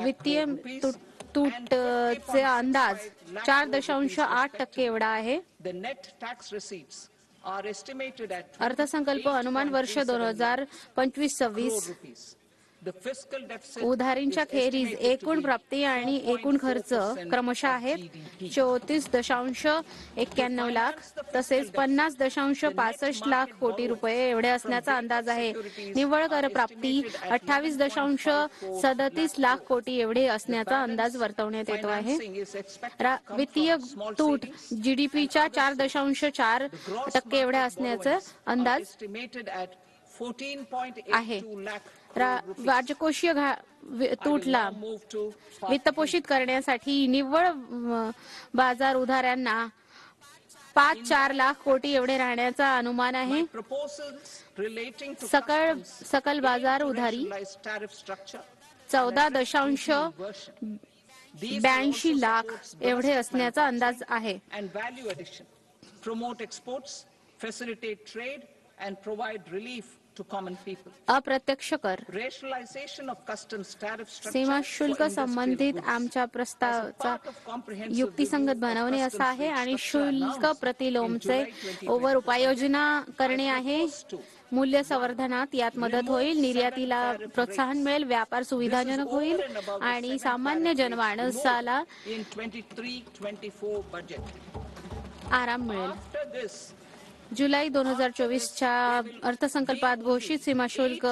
वित्तीय तूटचे अंदाज 4.8% एवढा आहे. अर्थसंकल्प अनुमान वर्ष 2025-26 उधारींच्या खेरीज एकूण प्राप्ती आणि एकूण खर्च क्रमशः आहेत 34.91 लाख तसेच 50.65 लाख कोटी रुपये एवढे असण्याचा अंदाज आहे. निव्वळ कर प्राप्ती 28.37 लाख कोटी एवढे असण्याचा अंदाज वर्तवण्यात येतो आहे. वित्तीय तूट जीडीपीच्या 4.4% एवढ्या असण्याचा अंदाज आहे. राजकोषीय तूटला वित्तपोषित करण्यासाठी निव्वळ बाजार उधाऱ्यांना 5-4 लाख कोटी एवढे राहण्याचा अनुमान आहे. सकल बाजार उधारी 14.82 लाख एवढे असण्याचा अंदाज आहे. अप्रत्यक्ष कर सीमा शुल्क संबंधित आमच्या प्रस्तावाचा युक्तिसंगत बनवणे असा आहे आणि शुल्क प्रतिलोमचे ओव्हर उपाययोजना करणे आहे. मूल्य संवर्धनात यात मदत होईल, निर्यातीला प्रोत्साहन मिळेल, व्यापार सुविधाजनक होईल आणि सामान्य जनमानसाला आराम मिळेल. जुलै 2024च्या अर्थसंकल्पात घोषित सीमाशुल्क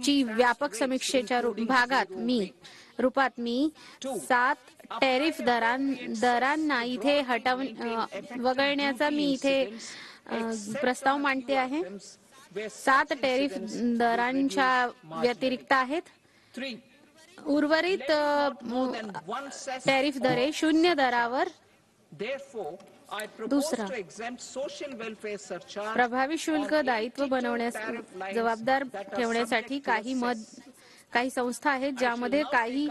ची व्यापक समीक्षेच्या रूपात मी 7 टॅरिफ दरांना इथे वगळण्याचा मी इथे प्रस्ताव मांडते आहे. 7 टॅरिफ दरांच्या व्यतिरिक्त आहेत. उर्वरित टॅरिफ दरे 0 दरावर. दुसरा, प्रभावी शुल्क दायित्व बनवण्यास जबाबदार ठेवण्यासाठी काही संस्था आहेत ज्यामध्ये काही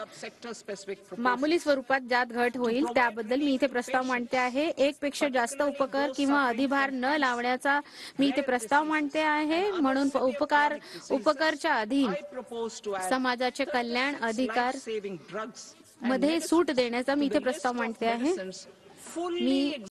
मामूली स्वरूपात ज्यात घट होईल त्याबद्दल मी इथे प्रस्ताव मांडते आहे. 1 पेक्षा जास्त उपकर किंवा अधिभार न लावण्याचा मी इथे प्रस्ताव मांडते आहे. म्हणून उपकरच्या अधीन समाजाचे कल्याण अधिकार मध्ये सूट देण्याचा मी इथे प्रस्ताव मांडते आहे. मी